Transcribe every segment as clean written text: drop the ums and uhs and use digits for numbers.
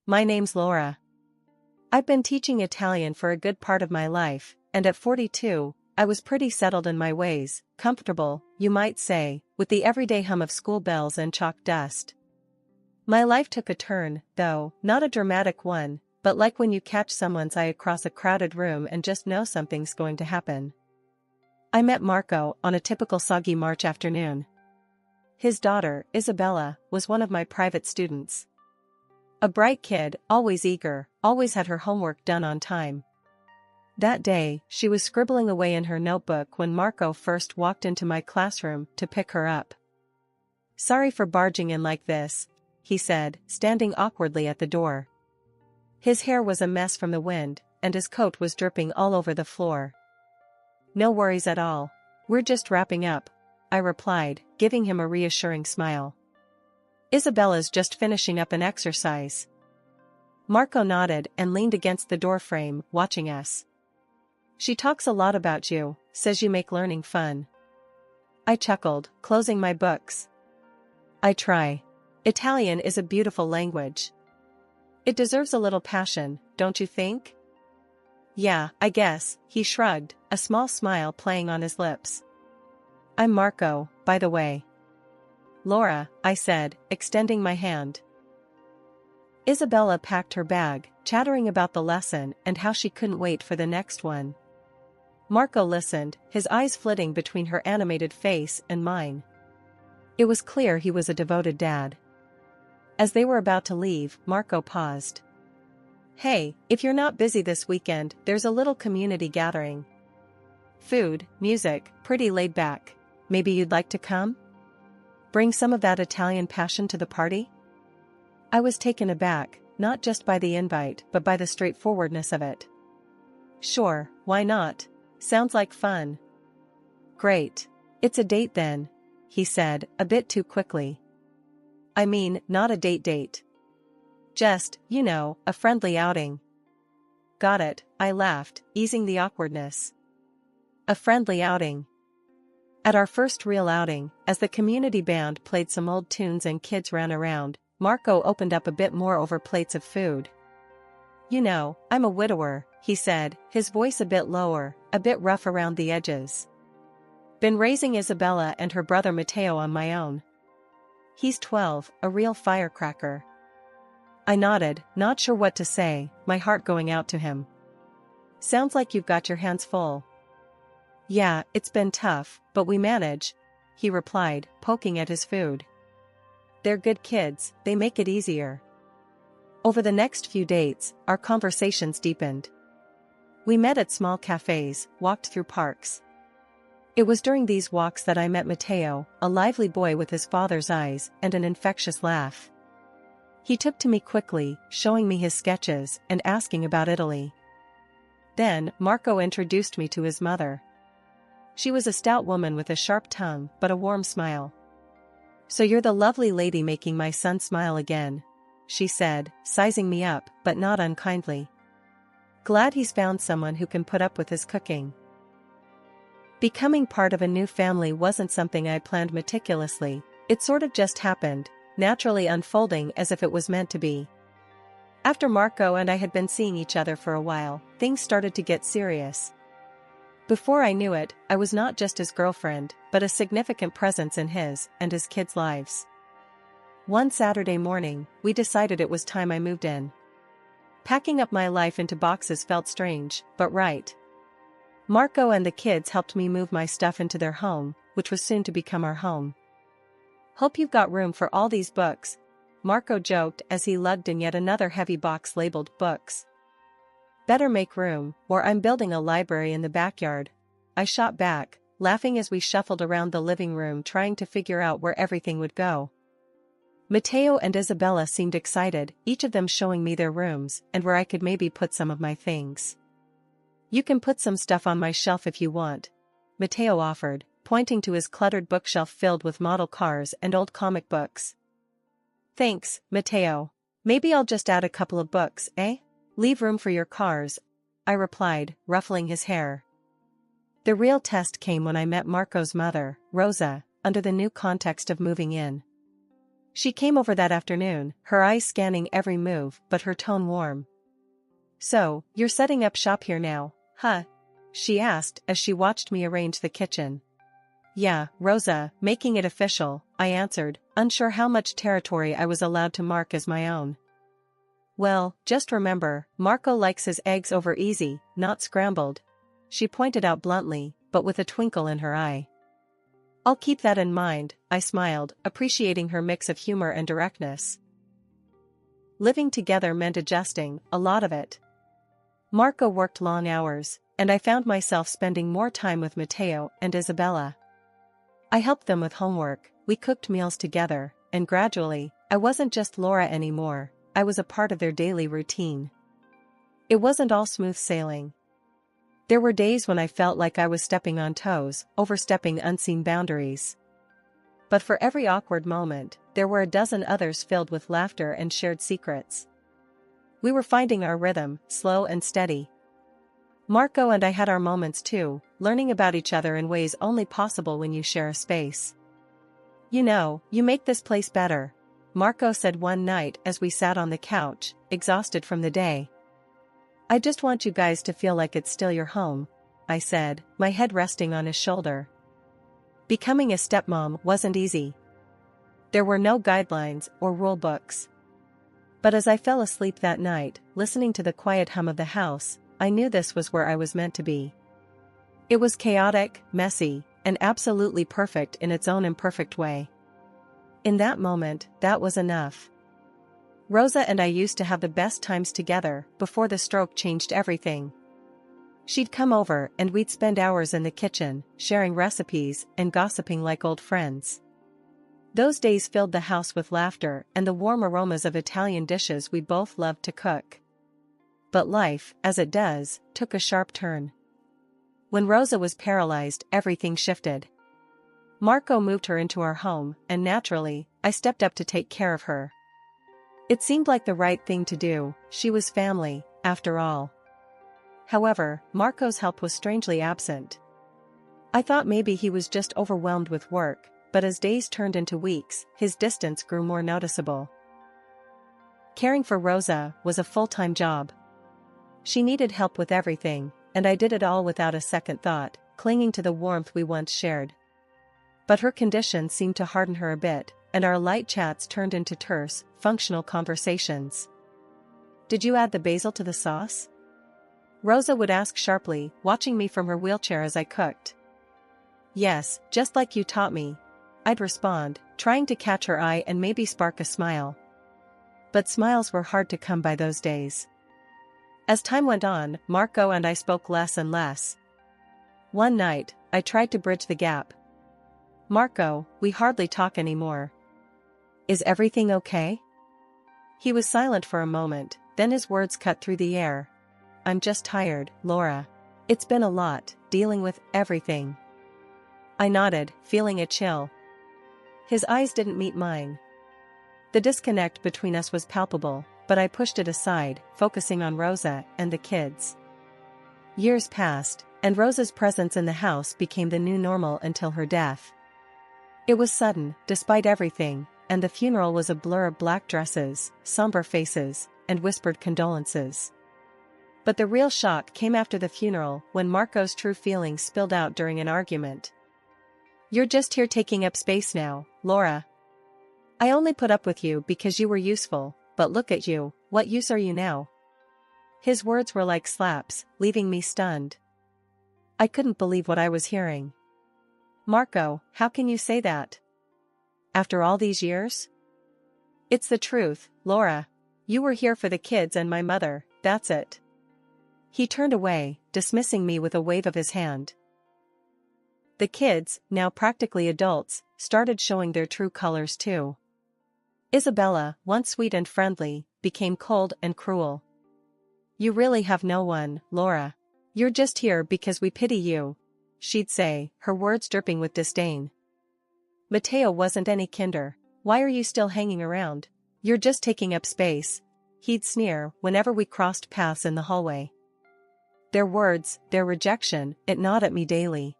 My name's Laura. I've been teaching Italian for a good part of my life, and at 42, I was pretty settled in my ways, comfortable, you might say, with the everyday hum of school bells and chalk dust. My life took a turn, though, not a dramatic one, but like when you catch someone's eye across a crowded room and just know something's going to happen. I met Marco on a typical soggy March afternoon. His daughter, Isabella, was one of my private students. A bright kid, always eager, always had her homework done on time. That day, she was scribbling away in her notebook when Marco first walked into my classroom to pick her up. "Sorry for barging in like this," he said, standing awkwardly at the door. His hair was a mess from the wind, and his coat was dripping all over the floor. "No worries at all. We're just wrapping up," I replied, giving him a reassuring smile. "Isabella's just finishing up an exercise." Marco nodded and leaned against the doorframe, watching us. "She talks a lot about you, says you make learning fun." I chuckled, closing my books. "I try. Italian is a beautiful language. It deserves a little passion, don't you think?" "Yeah, I guess," he shrugged, a small smile playing on his lips. "I'm Marco, by the way." "Laura," I said, extending my hand. Isabella packed her bag, chattering about the lesson and how she couldn't wait for the next one. Marco listened, his eyes flitting between her animated face and mine. It was clear he was a devoted dad. As they were about to leave, Marco paused. "Hey, if you're not busy this weekend, there's a little community gathering. Food, music, pretty laid back. Maybe you'd like to come? Bring some of that Italian passion to the party?" I was taken aback, not just by the invite but by the straightforwardness of it. "Sure, why not? Sounds like fun." "Great. It's a date then," he said, a bit too quickly. "I mean, not a date. Just, you know, a friendly outing." "Got it," I laughed, easing the awkwardness. "A friendly outing." At our first real outing, as the community band played some old tunes and kids ran around, Marco opened up a bit more over plates of food. "You know, I'm a widower," he said, his voice a bit lower, a bit rough around the edges. "Been raising Isabella and her brother Matteo on my own. He's 12, a real firecracker." I nodded, not sure what to say, my heart going out to him. "Sounds like you've got your hands full." "Yeah, it's been tough, but we manage," he replied, poking at his food. "They're good kids, they make it easier." Over the next few dates, our conversations deepened. We met at small cafes, walked through parks. It was during these walks that I met Matteo, a lively boy with his father's eyes and an infectious laugh. He took to me quickly, showing me his sketches and asking about Italy. Then, Marco introduced me to his mother. She was a stout woman with a sharp tongue but a warm smile. "So you're the lovely lady making my son smile again," she said, sizing me up, but not unkindly. "Glad he's found someone who can put up with his cooking." Becoming part of a new family wasn't something I planned meticulously, it sort of just happened, naturally unfolding as if it was meant to be. After Marco and I had been seeing each other for a while, things started to get serious. Before I knew it, I was not just his girlfriend, but a significant presence in his and his kids' lives. One Saturday morning, we decided it was time I moved in. Packing up my life into boxes felt strange, but right. Marco and the kids helped me move my stuff into their home, which was soon to become our home. "Hope you've got room for all these books," Marco joked as he lugged in yet another heavy box labeled books. "Better make room, or I'm building a library in the backyard," I shot back, laughing as we shuffled around the living room trying to figure out where everything would go. Matteo and Isabella seemed excited, each of them showing me their rooms and where I could maybe put some of my things. "You can put some stuff on my shelf if you want," Matteo offered, pointing to his cluttered bookshelf filled with model cars and old comic books. "Thanks, Matteo. Maybe I'll just add a couple of books, eh? Leave room for your cars," I replied, ruffling his hair. The real test came when I met Marco's mother, Rosa, under the new context of moving in. She came over that afternoon, her eyes scanning every move but her tone warm. "So, you're setting up shop here now, huh?" she asked as she watched me arrange the kitchen. "Yeah, Rosa, making it official," I answered, unsure how much territory I was allowed to mark as my own. "Well, just remember, Marco likes his eggs over easy, not scrambled," she pointed out bluntly, but with a twinkle in her eye. "I'll keep that in mind," I smiled, appreciating her mix of humor and directness. Living together meant adjusting, a lot of it. Marco worked long hours, and I found myself spending more time with Matteo and Isabella. I helped them with homework, we cooked meals together, and gradually, I wasn't just Laura anymore, I was a part of their daily routine. It wasn't all smooth sailing. There were days when I felt like I was stepping on toes, overstepping unseen boundaries. But for every awkward moment, there were a dozen others filled with laughter and shared secrets. We were finding our rhythm, slow and steady. Marco and I had our moments too, learning about each other in ways only possible when you share a space. "You know, you make this place better," Marco said one night as we sat on the couch, exhausted from the day. "I just want you guys to feel like it's still your home," I said, my head resting on his shoulder. Becoming a stepmom wasn't easy. There were no guidelines or rule books. But as I fell asleep that night, listening to the quiet hum of the house, I knew this was where I was meant to be. It was chaotic, messy, and absolutely perfect in its own imperfect way. In that moment, that was enough. Rosa and I used to have the best times together before the stroke changed everything. She'd come over and we'd spend hours in the kitchen, sharing recipes and gossiping like old friends. Those days filled the house with laughter and the warm aromas of Italian dishes we both loved to cook. But life, as it does, took a sharp turn. When Rosa was paralyzed, everything shifted. Marco moved her into our home, and naturally, I stepped up to take care of her. It seemed like the right thing to do, she was family, after all. However, Marco's help was strangely absent. I thought maybe he was just overwhelmed with work, but as days turned into weeks, his distance grew more noticeable. Caring for Rosa was a full-time job. She needed help with everything, and I did it all without a second thought, clinging to the warmth we once shared. But her condition seemed to harden her a bit, and our light chats turned into terse, functional conversations. "Did you add the basil to the sauce?" Rosa would ask sharply, watching me from her wheelchair as I cooked. "Yes, just like you taught me," I'd respond, trying to catch her eye and maybe spark a smile. But smiles were hard to come by those days. As time went on, Marco and I spoke less and less. One night, I tried to bridge the gap. "Marco, we hardly talk anymore. Is everything okay?" He was silent for a moment, then his words cut through the air. "I'm just tired, Laura. It's been a lot, dealing with everything." I nodded, feeling a chill. His eyes didn't meet mine. The disconnect between us was palpable, but I pushed it aside, focusing on Rosa and the kids. Years passed, and Rosa's presence in the house became the new normal until her death. It was sudden, despite everything, and the funeral was a blur of black dresses, somber faces, and whispered condolences. But the real shock came after the funeral, when Marco's true feelings spilled out during an argument. "You're just here taking up space now, Laura. I only put up with you because you were useful, but look at you, what use are you now?" His words were like slaps, leaving me stunned. I couldn't believe what I was hearing. "Marco, how can you say that? After all these years?" "It's the truth, Laura. You were here for the kids and my mother, that's it." He turned away, dismissing me with a wave of his hand. The kids, now practically adults, started showing their true colors too. Isabella, once sweet and friendly, became cold and cruel. "You really have no one, Laura. You're just here because we pity you," she'd say, her words dripping with disdain. "Matteo wasn't any kinder. Why are you still hanging around? You're just taking up space," he'd sneer whenever we crossed paths in the hallway. Their words, their rejection, it gnawed at me daily.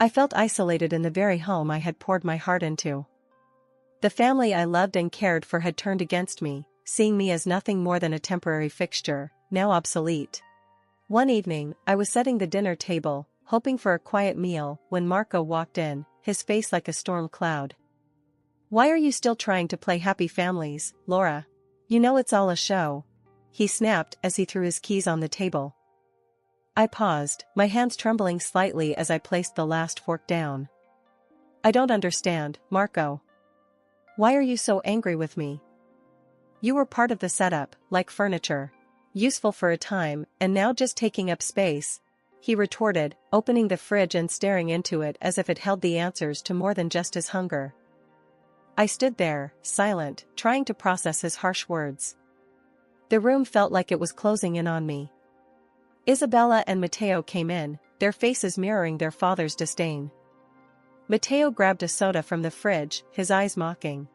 I felt isolated in the very home I had poured my heart into. The family I loved and cared for had turned against me, seeing me as nothing more than a temporary fixture, now obsolete. One evening, I was setting the dinner table, hoping for a quiet meal, when Marco walked in, his face like a storm cloud. "Why are you still trying to play happy families, Laura? You know it's all a show," he snapped as he threw his keys on the table. I paused, my hands trembling slightly as I placed the last fork down. "I don't understand, Marco. Why are you so angry with me? You were part of the setup, like furniture. Useful for a time, and now just taking up space," he retorted, opening the fridge and staring into it as if it held the answers to more than just his hunger. I stood there, silent, trying to process his harsh words. The room felt like it was closing in on me. Isabella and Matteo came in, their faces mirroring their father's disdain. Matteo grabbed a soda from the fridge, his eyes mocking.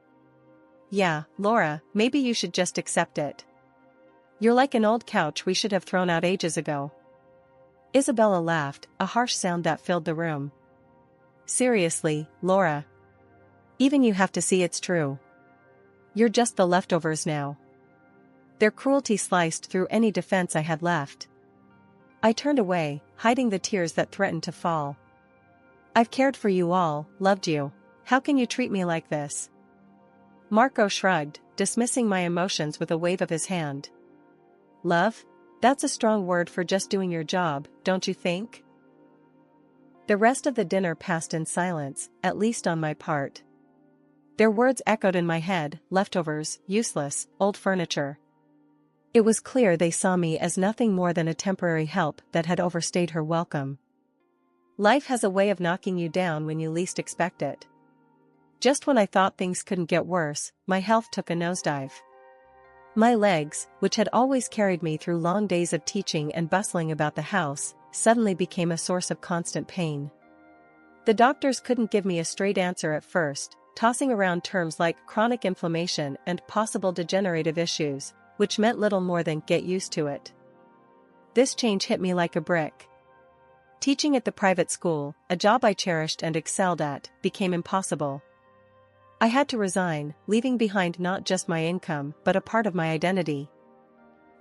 "Yeah, Laura, maybe you should just accept it. You're like an old couch we should have thrown out ages ago." Isabella laughed, a harsh sound that filled the room. "Seriously, Laura. Even you have to see it's true. You're just the leftovers now." Their cruelty sliced through any defense I had left. I turned away, hiding the tears that threatened to fall. "I've cared for you all, loved you. How can you treat me like this?" Marco shrugged, dismissing my emotions with a wave of his hand. "Love? That's a strong word for just doing your job, don't you think?" The rest of the dinner passed in silence, at least on my part. Their words echoed in my head: leftovers, useless, old furniture. It was clear they saw me as nothing more than a temporary help that had overstayed her welcome. Life has a way of knocking you down when you least expect it. Just when I thought things couldn't get worse, my health took a nosedive. My legs, which had always carried me through long days of teaching and bustling about the house, suddenly became a source of constant pain. The doctors couldn't give me a straight answer at first, tossing around terms like chronic inflammation and possible degenerative issues, which meant little more than "get used to it." This change hit me like a brick. Teaching at the private school, a job I cherished and excelled at, became impossible. I had to resign, leaving behind not just my income but a part of my identity.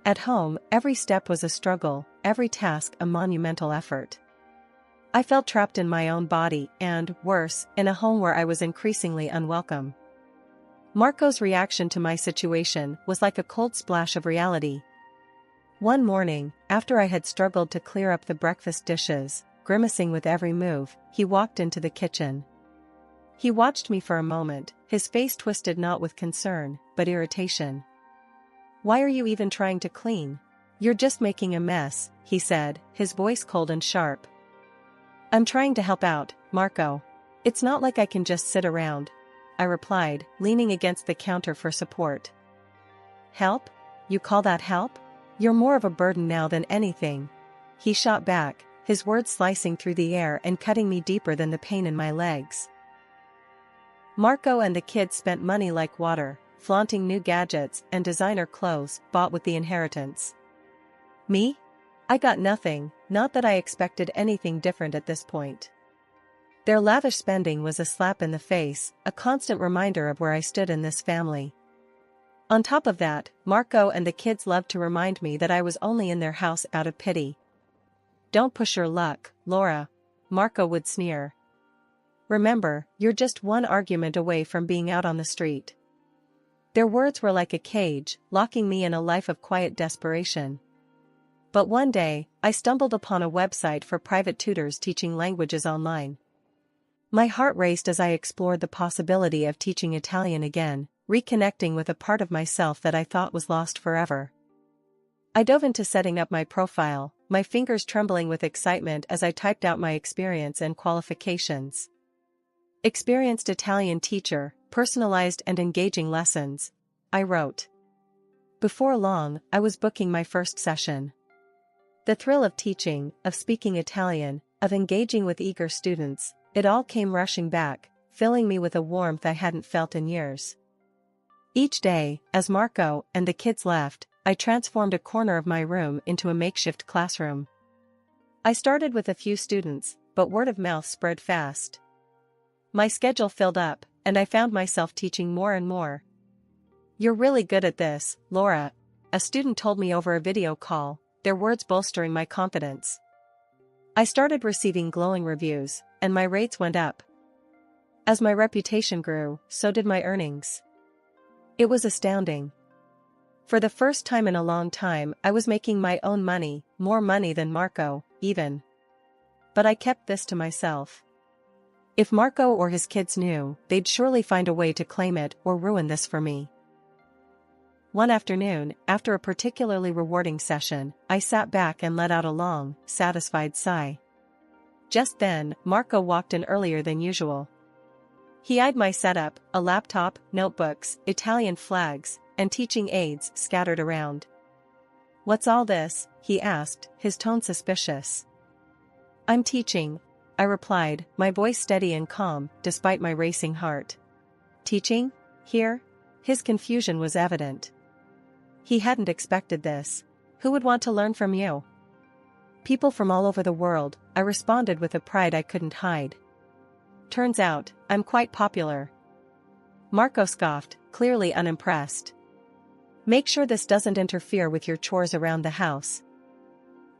At home, every step was a struggle, every task a monumental effort. I felt trapped in my own body and, worse, in a home where I was increasingly unwelcome. Marco's reaction to my situation was like a cold splash of reality. One morning, after I had struggled to clear up the breakfast dishes, grimacing with every move, he walked into the kitchen. He watched me for a moment, his face twisted not with concern, but irritation. "Why are you even trying to clean? You're just making a mess," he said, his voice cold and sharp. "I'm trying to help out, Marco. It's not like I can just sit around," I replied, leaning against the counter for support. "Help? You call that help? You're more of a burden now than anything," he shot back, his words slicing through the air and cutting me deeper than the pain in my legs. Marco and the kids spent money like water, flaunting new gadgets and designer clothes bought with the inheritance. Me? I got nothing, not that I expected anything different at this point. Their lavish spending was a slap in the face, a constant reminder of where I stood in this family. On top of that, Marco and the kids loved to remind me that I was only in their house out of pity. "Don't push your luck, Laura," Marco would sneer. "Remember, you're just one argument away from being out on the street." Their words were like a cage, locking me in a life of quiet desperation. But one day, I stumbled upon a website for private tutors teaching languages online. My heart raced as I explored the possibility of teaching Italian again, reconnecting with a part of myself that I thought was lost forever. I dove into setting up my profile, my fingers trembling with excitement as I typed out my experience and qualifications. "Experienced Italian teacher, personalized and engaging lessons," I wrote. Before long, I was booking my first session. The thrill of teaching, of speaking Italian, of engaging with eager students, it all came rushing back, filling me with a warmth I hadn't felt in years. Each day, as Marco and the kids left, I transformed a corner of my room into a makeshift classroom. I started with a few students, but word of mouth spread fast. My schedule filled up, and I found myself teaching more and more. "You're really good at this, Laura," a student told me over a video call, their words bolstering my confidence. I started receiving glowing reviews, and my rates went up. As my reputation grew, so did my earnings. It was astounding. For the first time in a long time, I was making my own money, more money than Marco, even. But I kept this to myself. If Marco or his kids knew, they'd surely find a way to claim it or ruin this for me. One afternoon, after a particularly rewarding session, I sat back and let out a long, satisfied sigh. Just then, Marco walked in earlier than usual. He eyed my setup, a laptop, notebooks, Italian flags, and teaching aids scattered around. "What's all this?" he asked, his tone suspicious. "I'm teaching," I replied, my voice steady and calm, despite my racing heart. "Teaching? Here?" His confusion was evident. He hadn't expected this. "Who would want to learn from you?" "People from all over the world," I responded with a pride I couldn't hide. "Turns out, I'm quite popular." Marco scoffed, clearly unimpressed. "Make sure this doesn't interfere with your chores around the house."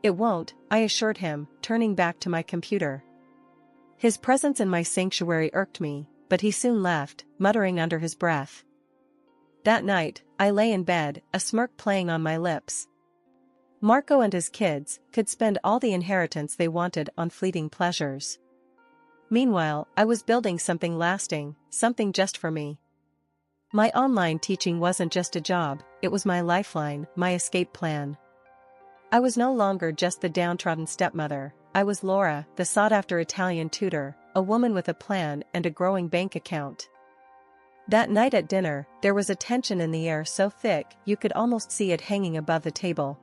"It won't," I assured him, turning back to my computer. His presence in my sanctuary irked me, but he soon left, muttering under his breath. That night, I lay in bed, a smirk playing on my lips. Marco and his kids could spend all the inheritance they wanted on fleeting pleasures. Meanwhile, I was building something lasting, something just for me. My online teaching wasn't just a job, it was my lifeline, my escape plan. I was no longer just the downtrodden stepmother, I was Laura, the sought-after Italian tutor, a woman with a plan and a growing bank account. That night at dinner, there was a tension in the air so thick you could almost see it hanging above the table.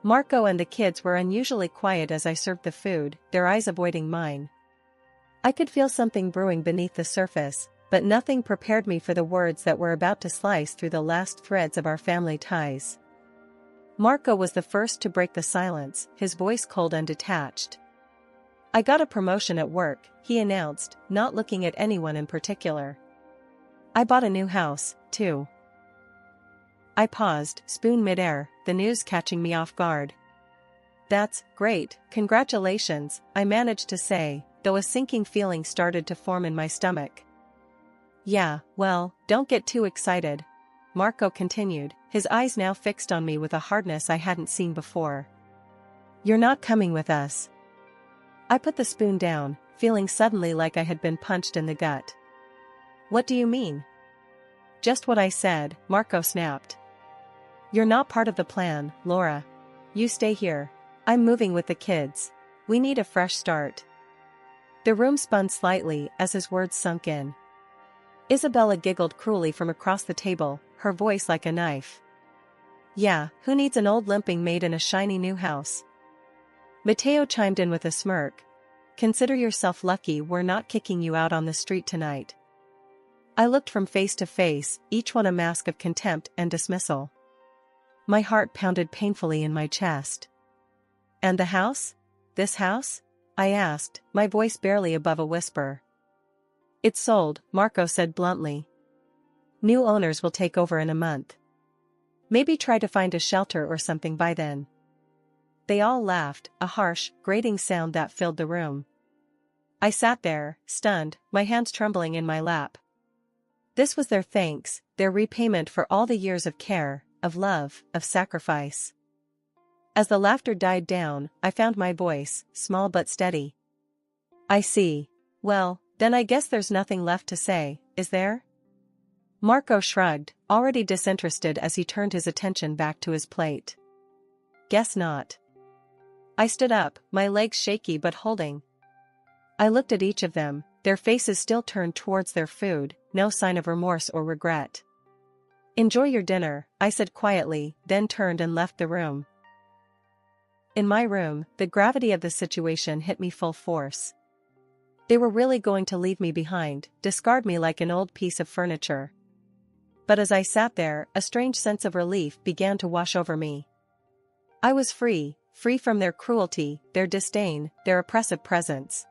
Marco and the kids were unusually quiet as I served the food, their eyes avoiding mine. I could feel something brewing beneath the surface, but nothing prepared me for the words that were about to slice through the last threads of our family ties. Marco was the first to break the silence, his voice cold and detached. "I got a promotion at work," he announced, not looking at anyone in particular. "I bought a new house, too." I paused, spoon midair, the news catching me off guard. "That's great, congratulations," I managed to say, though a sinking feeling started to form in my stomach. "Yeah, well, don't get too excited," Marco continued, his eyes now fixed on me with a hardness I hadn't seen before. "You're not coming with us." I put the spoon down, feeling suddenly like I had been punched in the gut. "What do you mean?" "Just what I said," Marco snapped. "You're not part of the plan, Laura. You stay here. I'm moving with the kids. We need a fresh start." The room spun slightly as his words sunk in. Isabella giggled cruelly from across the table, her voice like a knife. "Yeah, who needs an old limping maid in a shiny new house?" Matteo chimed in with a smirk. "Consider yourself lucky we're not kicking you out on the street tonight." I looked from face to face, each one a mask of contempt and dismissal. My heart pounded painfully in my chest. "And the house? This house?" I asked, my voice barely above a whisper. "It's sold," Marco said bluntly. "New owners will take over in a month. Maybe try to find a shelter or something by then." They all laughed, a harsh, grating sound that filled the room. I sat there, stunned, my hands trembling in my lap. This was their thanks, their repayment for all the years of care, of love, of sacrifice. As the laughter died down, I found my voice, small but steady. "I see. Well, then I guess there's nothing left to say, is there?" Marco shrugged, already disinterested as he turned his attention back to his plate. "Guess not." I stood up, my legs shaky but holding. I looked at each of them, their faces still turned towards their food, no sign of remorse or regret. "Enjoy your dinner," I said quietly, then turned and left the room. In my room, the gravity of the situation hit me full force. They were really going to leave me behind, discard me like an old piece of furniture. But as I sat there, a strange sense of relief began to wash over me. I was free, free from their cruelty, their disdain, their oppressive presence.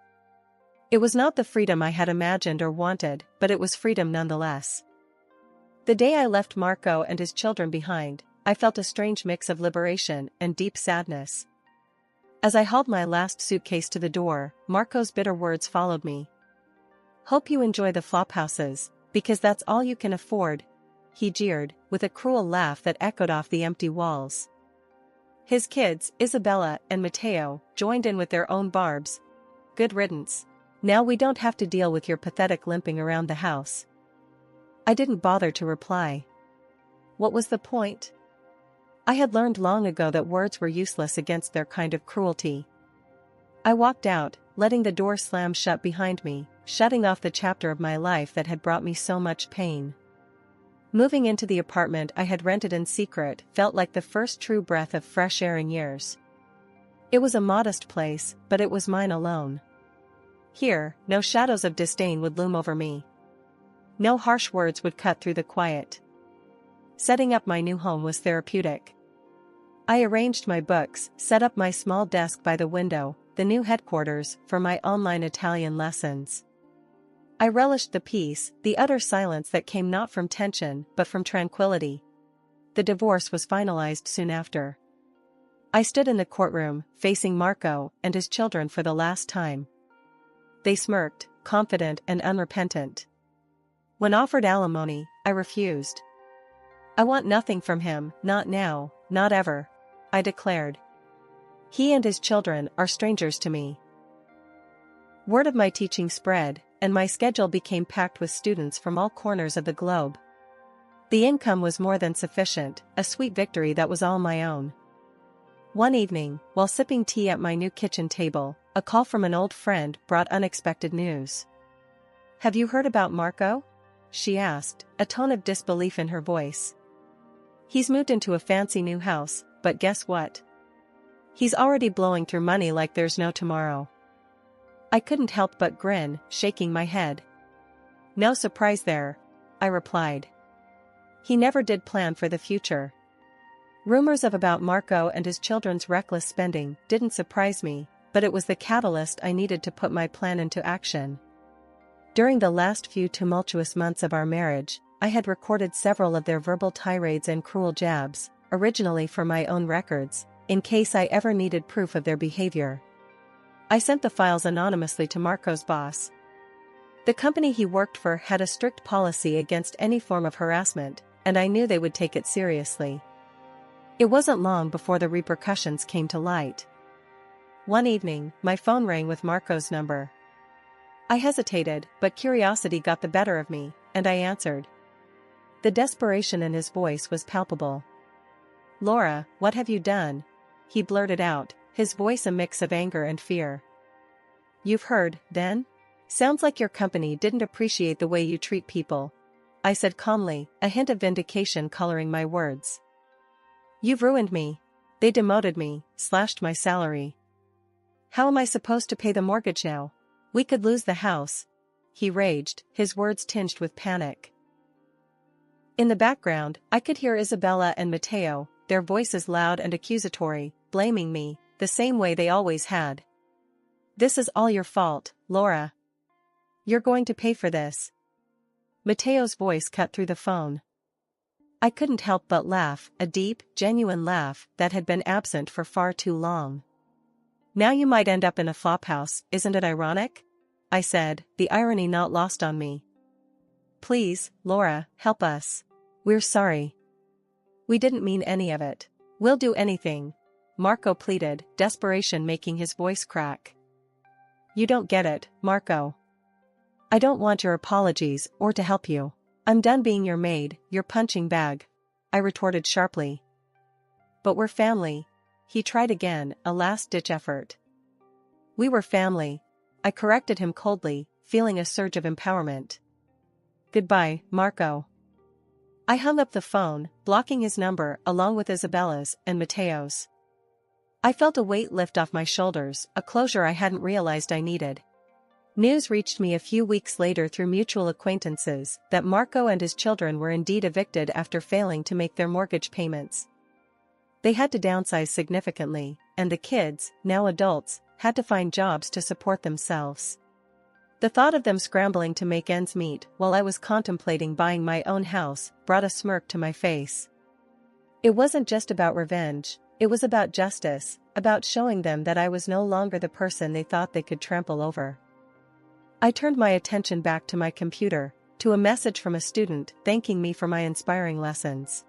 It was not the freedom I had imagined or wanted, but it was freedom nonetheless. The day I left Marco and his children behind, I felt a strange mix of liberation and deep sadness. As I hauled my last suitcase to the door, Marco's bitter words followed me. "Hope you enjoy the Flophouses, because that's all you can afford," he jeered, with a cruel laugh that echoed off the empty walls. His kids, Isabella and Matteo, joined in with their own barbs. "Good riddance. Now we don't have to deal with your pathetic limping around the house." I didn't bother to reply. What was the point? I had learned long ago that words were useless against their kind of cruelty. I walked out, letting the door slam shut behind me, shutting off the chapter of my life that had brought me so much pain. Moving into the apartment I had rented in secret felt like the first true breath of fresh air in years. It was a modest place, but it was mine alone. Here, no shadows of disdain would loom over me. No harsh words would cut through the quiet. Setting up my new home was therapeutic. I arranged my books, set up my small desk by the window, the new headquarters for my online Italian lessons. I relished the peace, the utter silence that came not from tension but from tranquility. The divorce was finalized soon after. I stood in the courtroom, facing Marco and his children for the last time. They smirked, confident and unrepentant. When offered alimony, I refused. "I want nothing from him, not now, not ever," I declared. "He and his children are strangers to me." Word of my teaching spread, and my schedule became packed with students from all corners of the globe. The income was more than sufficient, a sweet victory that was all my own. One evening, while sipping tea at my new kitchen table, a call from an old friend brought unexpected news. "Have you heard about Marco?" she asked, a tone of disbelief in her voice. "He's moved into a fancy new house, but guess what? He's already blowing through money like there's no tomorrow." I couldn't help but grin, shaking my head. "No surprise there," I replied. "He never did plan for the future." Rumors about Marco and his children's reckless spending didn't surprise me, but it was the catalyst I needed to put my plan into action. During the last few tumultuous months of our marriage, I had recorded several of their verbal tirades and cruel jabs, originally for my own records, in case I ever needed proof of their behavior. I sent the files anonymously to Marco's boss. The company he worked for had a strict policy against any form of harassment, and I knew they would take it seriously. It wasn't long before the repercussions came to light. One evening, my phone rang with Marco's number. I hesitated, but curiosity got the better of me, and I answered. The desperation in his voice was palpable. "Laura, what have you done?" he blurted out, his voice a mix of anger and fear. "You've heard, then? Sounds like your company didn't appreciate the way you treat people," I said calmly, a hint of vindication coloring my words. "You've ruined me. They demoted me, slashed my salary. How am I supposed to pay the mortgage now? We could lose the house," he raged, his words tinged with panic. In the background, I could hear Isabella and Matteo, their voices loud and accusatory, blaming me, the same way they always had. "This is all your fault, Laura. You're going to pay for this." Matteo's voice cut through the phone. I couldn't help but laugh, a deep, genuine laugh that had been absent for far too long. "Now you might end up in a flophouse, isn't it ironic?" I said, the irony not lost on me. "Please, Laura, help us. We're sorry. We didn't mean any of it. We'll do anything," Marco pleaded, desperation making his voice crack. "You don't get it, Marco. I don't want your apologies or to help you. I'm done being your maid, your punching bag," I retorted sharply. "But we're family," he tried again, a last-ditch effort. "We were family," I corrected him coldly, feeling a surge of empowerment. "Goodbye, Marco." I hung up the phone, blocking his number along with Isabella's and Matteo's. I felt a weight lift off my shoulders, a closure I hadn't realized I needed. News reached me a few weeks later through mutual acquaintances that Marco and his children were indeed evicted after failing to make their mortgage payments. They had to downsize significantly, and the kids, now adults, had to find jobs to support themselves. The thought of them scrambling to make ends meet while I was contemplating buying my own house brought a smirk to my face. It wasn't just about revenge, it was about justice, about showing them that I was no longer the person they thought they could trample over. I turned my attention back to my computer, to a message from a student thanking me for my inspiring lessons.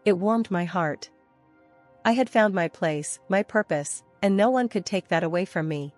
It warmed my heart. I had found my place, my purpose, and no one could take that away from me.